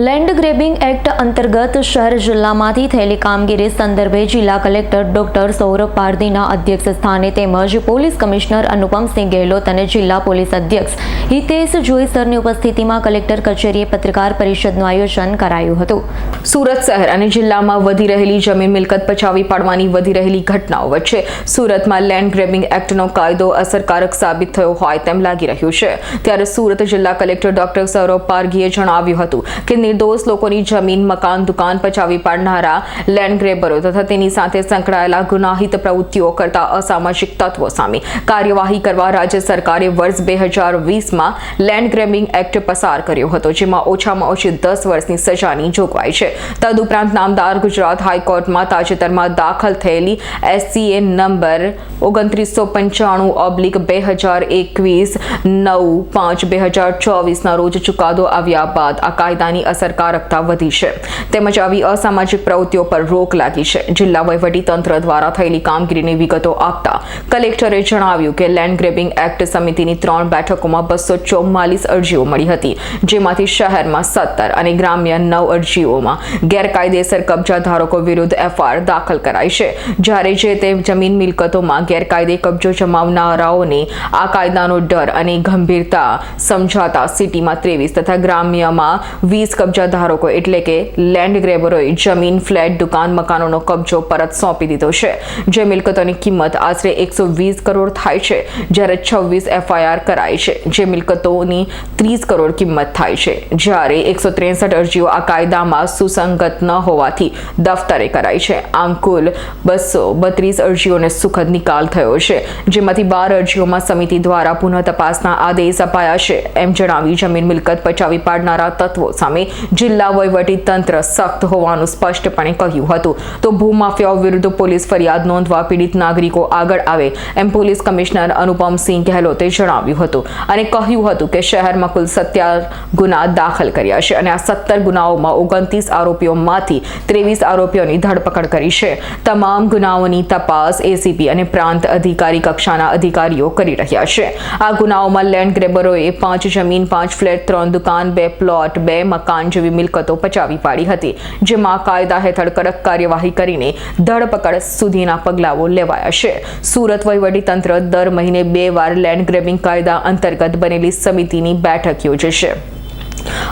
Land grabbing act અંતર્ગત શહેર જિલ્લામાંથી થયેલી કામગીરી સંદર્ભે જિલ્લા કલેક્ટર ડોક્ટર સૌરભ પારધીના અધ્યક્ષ સ્થાને તેમજ પોલીસ કમિશનર અનુપમસિંહ ગેહલોત અને જિલ્લા પોલીસ અધ્યક્ષ હિતેશ જોઈસરની ઉપસ્થિતિમાં કલેક્ટર કચેરીએ પત્રકાર પરિષદનું આયોજન કરાયું હતું. સુરત શહેર અને જિલ્લામાં વધી રહેલી જમીન મિલકત પચાવી પાડવાની વધી રહેલી ઘટનાઓ વચ્ચે સુરતમાં લેન્ડ ગ્રેબિંગ એક્ટનો કાયદો અસરકારક સાબિત થયો હોય તેમ લાગી રહ્યું છે. ત્યારે સુરત જિલ્લા કલેક્ટર ડોક્ટર સૌરભ પારધીએ જણાવ્યું હતું કે નિર્દોષ લોકોની જમીન, મકાન, દુકાન પચાવી પાડનારા લેન્ડ ગ્રેબરો તથા તેની સાથે સંકળાયેલા ગુનાહિત પ્રવૃત્તિઓ કરતા અસામાજિક તત્વો સામે કાર્યવાહી કરવા રાજ્ય સરકારે વર્ષ 2020માં લેન્ડ ગ્રેબિંગ એક્ટ પસાર કર્યો હતો, જેમાં ઓછામાં ઓછી 10 વર્ષની સજાની જોગવાઈ છે. તદુપરાંત નામદાર ગુજરાત હાઈકોર્ટમાં તાજેતરમાં દાખલ થયેલી SCA નંબર 2995/2021 9/5/2024ના રોજ ચુકાદો આવ્યા બાદ આ કાયદાની અસરકારકતા વધી છે તેમજ આવી અસામાજિક પ્રવૃત્તિઓ પર રોક લાગી છે. જિલ્લા વહીવટી તંત્ર દ્વારા થયેલી કામગીરીની વિગતો આપતા કલેક્ટરે જણાવ્યું કે લેન્ડ ગ્રેબિંગ એક્ટ સમિતિની 3 બેઠકોમાં 244 અરજીઓ મળી હતી, જેમાંથી શહેરમાં 17 અને ગ્રામ્ય 9 અરજીઓમાં ગેરકાયદેસર કબજા ધારકો વિરુદ્ધ FIR દાખલ કરાઈ છે. જ્યારે જે તે જમીન મિલકતોમાં ગેરકાયદે કબજો જમાવનારાઓને આ કાયદાનો ડર અને ગંભીરતા સમજાતા સિટીમાં 23 તથા ગ્રામ્યમાં 20 કબજા ધારકો એટલે કે લેન્ડ ગ્રેબરોએ જમીન, ફ્લેટ, દુકાન, મકાનોનો કબજો પરત સોંપી દીધો છે. જે મિલકતોની કિંમત આશરે 120 કરોડ થાય છે, જ્યારે 26 FIR કરાઈ છે, જે મિલકતોની 30 કરોડ કિંમત થાય છે. જ્યારે 163 અરજીઓ આ કાયદામાં સુસંગત ન હોવાથી દફતરે કરાઈ છે. આમ કુલ 232 અરજીઓને સુખદ નિકાલ થયો છે, જેમાંથી 12 અરજીઓમાં સમિતિ દ્વારા પુનઃ તપાસના આદેશ અપાયા છે. એમ જણાવી જમીન મિલકત પચાવી પાડનારા તત્વો સામે જિલ્લા વહીવટી તંત્ર સખ્ત હોવાનું સ્પષ્ટપણે કહ્યું હતું. તો ભૂમાફિયાઓ વિરુદ્ધ પોલીસ ફરિયાદ નોંધવા પીડિત નાગરિકો આગળ આવે એમ પોલીસ કમિશનર અનુપમસિંહ ગેહલોતે જણાવ્યું હતું અને કહ્યું હતું કે શહેરમાં કુલ 17 ગુના દાખલ કર્યા છે અને આ 17 ગુનાઓમાં 29 આરોપીઓમાંથી 23 આરોપીઓની ધરપકડ કરી છે. તમામ ગુનાઓની તપાસ ACP અને પ્રાંત અધિકારી કક્ષાના અધિકારીઓ કરી રહ્યા છે. આ ગુનાઓમાં લેન્ડ ગ્રેબરોએ 5 જમીન, 5 ફ્લેટ, 3 દુકાન, 2 પ્લોટ, 2 મકાન જેવી મિલકતો પચાવી પાડી હતી, જેમાં કાયદા હેઠળ કડક કાર્યવાહી કરીને ધરપકડ સુધીના પગલાઓ લેવાયા છે. સુરત વહીવટી તંત્ર દર મહિને 2 વાર લેન્ડ ગ્રેબિંગ કાયદા અંતર્ગત બનેલી સમિતિની બેઠક યોજે છે.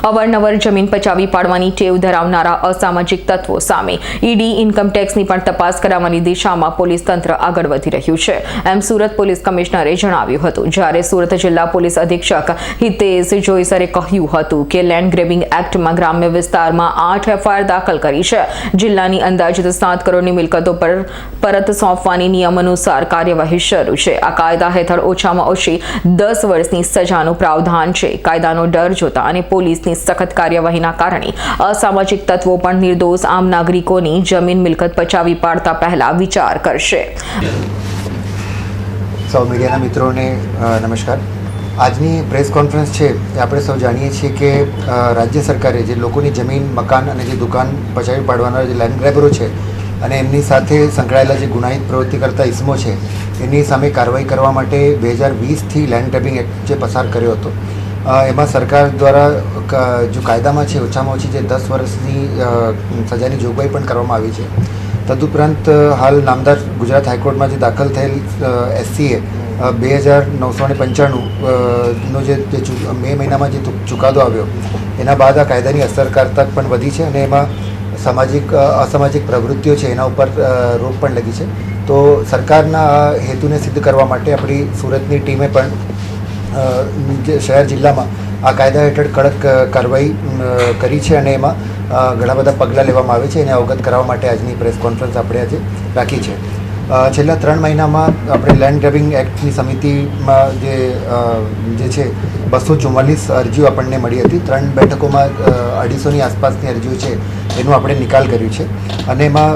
અવારનવાર જમીન પચાવી પાડવાની ટેવ ધરાવનારા અસામાજિક તત્વો સામે ED ઇન્કમ ટેક્સની પણ તપાસ કરાવવાની દિશામાં પોલીસ તંત્ર આગળ વધી રહ્યું છે, એમ સુરત પોલીસ કમિશનરે જણાવ્યું હતું. જ્યારે સુરત જિલ્લા પોલીસ અધિક્ષક હિતેશ જોઈસરે કહ્યું હતું કે લેન્ડ ગ્રેબિંગ એક્ટમાં ગ્રામ્ય વિસ્તારમાં 8 FIR દાખલ કરી છે. જિલ્લાની અંદાજિત 7 કરોડની મિલકતો પર પરત સોંપવાની નિયમ અનુસાર કાર્યવાહી શરૂ છે. આ કાયદા હેઠળ ઓછામાં ઓછી 10 વર્ષની સજાનું પ્રાવધાન છે. કાયદાનો ડર જોતા અને પોલીસની સખત કાર્યવાહીના કારણે અસામાજિક તત્વો પણ નિર્દોષ આમ નાગરિકોની જમીન મિલકત પચાવી પાડતા પહેલા વિચાર કરશે. સૌ મીડિયાના મિત્રોને નમસ્કાર. આજની પ્રેસ કોન્ફરન્સ છે એ આપણે સૌ જાણીએ છીએ કે રાજ્ય સરકારે જે લોકોની જમીન, મકાન અને જે દુકાન પચાવી પાડવાના જે લેન્ડ ગ્રેબરો છે અને એમની સાથે સંકળાયેલા જે ગુનાહિત પ્રવૃત્તિ કરતા ઇસમો છે એની સામે કાર્યવાહી કરવા માટે 2020થી લેન્ડ ગ્રેબિંગ એક્ટ જે પસાર કર્યો હતો એમાં સરકાર દ્વારા જો કાયદામાં છે ઓછામાં ઓછી જે 10 વર્ષની સજાની જોગવાઈ પણ કરવામાં આવી છે. તદુપરાંત હાલ નામદાર ગુજરાત હાઈકોર્ટમાં જે દાખલ થયેલ SCA 2995નો જે મે મહિનામાં જે ચુકાદો આવ્યો એના બાદ આ કાયદાની અસરકારકતા પણ વધી છે અને એમાં અસામાજિક પ્રવૃત્તિઓ છે એના ઉપર રોક પણ લગી છે. તો સરકારના હેતુને સિદ્ધ કરવા માટે આપણી સુરતની ટીમે પણ શહેર જિલ્લામાં આ કાયદા હેઠળ કડક કાર્યવાહી કરી છે અને એમાં ઘણા બધા પગલાં લેવામાં આવે છે એને અવગત કરાવવા માટે આજની પ્રેસ કોન્ફરન્સ આપણે આજે રાખી છે. છેલ્લા 3 મહિનામાં આપણે લેન્ડ ગ્રેબિંગ એક્ટની સમિતિમાં જે છે 244 અરજીઓ આપણને મળી હતી. 3 બેઠકોમાં 250ની આસપાસની અરજીઓ છે એનું આપણે નિકાલ કર્યું છે અને એમાં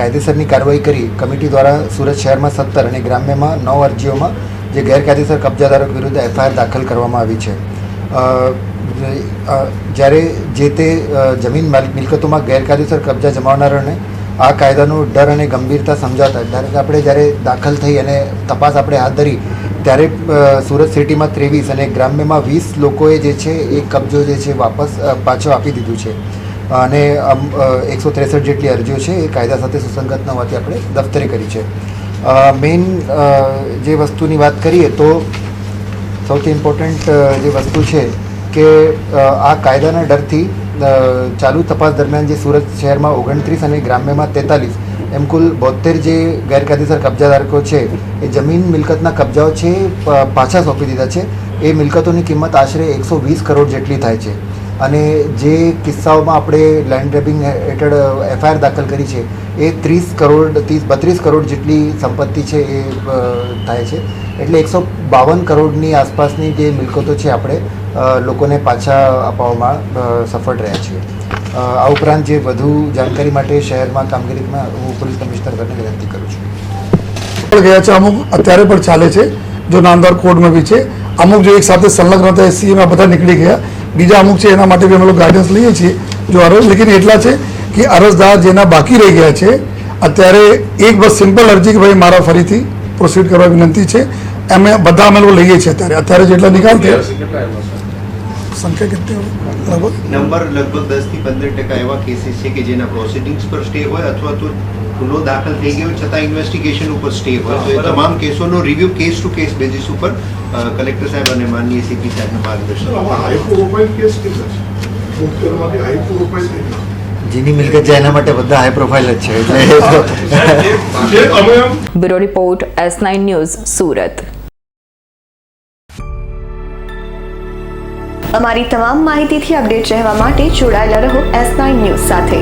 કાયદેસરની કાર્યવાહી કરી કમિટી દ્વારા સુરત શહેરમાં 17 અને ગ્રામ્યમાં 9 અરજીઓમાં જે ગેરકાયદેસર કબજાધારક વિરુદ્ધ FIR દાખલ કરવામાં આવી છે. જ્યારે જે તે જમીન મિલકતોમાં ગેરકાયદેસર કબજા જમાવનારાઓને આ કાયદાનો ડર અને ગંભીરતા સમજાવતા, ધારો કે આપણે જ્યારે દાખલ થઈ અને તપાસ આપણે હાથ ધરી ત્યારે સુરત સિટીમાં 23 અને ગ્રામ્યમાં 20 લોકોએ જે છે એ કબજો જે છે વાપસ પાછો આપી દીધું છે અને 163 જેટલી અરજીઓ છે એ કાયદા સાથે સુસંગત ન હોવાથી આપણે દફતરે કરી છે. મેઇન જે વસ્તુની વાત કરીએ તો સૌથી ઇમ્પોર્ટન્ટ જે વસ્તુ છે કે આ કાયદાના ડરથી ચાલુ તપાસ દરમિયાન જે સુરત શહેરમાં 29 અને ગ્રામ્યમાં 43 એમ કુલ 72 જે ગેરકાયદેસર કબજાધારકો છે એ જમીન મિલકતના કબજાઓ છે પાછા સોંપી દીધા છે. એ મિલકતોની કિંમત આશરે 120 કરોડ જેટલી થાય છે અને જે કિસ્સાઓમાં આપણે લેન્ડ ગ્રેબિંગ હેઠળ એફઆઈઆર દાખલ કરી છે એ 32 કરોડ જેટલી સંપત્તિ છે એ થાય છે. એટલે 152 કરોડની આસપાસની જે મિલકતો છે આપણે લોકોને પાછા અપાવવામાં સફળ રહ્યા છીએ. આ ઉપરાંત જે વધુ જાણકારી માટે શહેરમાં કામગીરીમાં હું પોલીસ કમિશનરને વિનંતી કરું છું. ગયા છે અમુક અત્યારે પણ ચાલે છે, જો નામદાર કોર્ટમાં બી છે. અમુક જો એક સાથે સંલગ્ન હતા સીએમાં બધા નીકળી ગયા, બીજા અમુક છે એના માટે બી અમે લોકો ગાઈડન્સ લઈએ છીએ. જો અરજ લેકિન એટલા છે કે અરજદાર જેના બાકી રહી ગયા છે અત્યારે એક બસ સિમ્પલ અરજી કે ભાઈ મારા ફરીથી પ્રોસીડ કરવા વિનંતી છે, અમે બધા અમે લોકો લઈએ છીએ. અત્યારે જેટલા નિકાલ થયા સંખ્યા કેટલી લગભગ નંબર લગભગ 10 થી 15% એવા કેસીસ છે કે જેના પ્રોસિડિંગ્સ પર સ્ટે હોય અથવા તો ગુનો દાખલ થઈ ગયો છતાં ઇન્વેસ્ટિગેશન ઉપર સ્ટે હોય. તો એ તમામ કેસોનો review case two case basis ઉપર કલેક્ટર સાહેબ અને માનનીય સીપી સાહેબના માર્ગદર્શન જેની મિલકત છે એના માટે બધા હાઈ પ્રોફાઇલ જ છે. એટલે bureau report S9 news Surat. અમારી તમામ માહિતીથી અપડેટ રહેવા માટે જોડાયેલા રહો S9 ન્યૂઝ સાથે.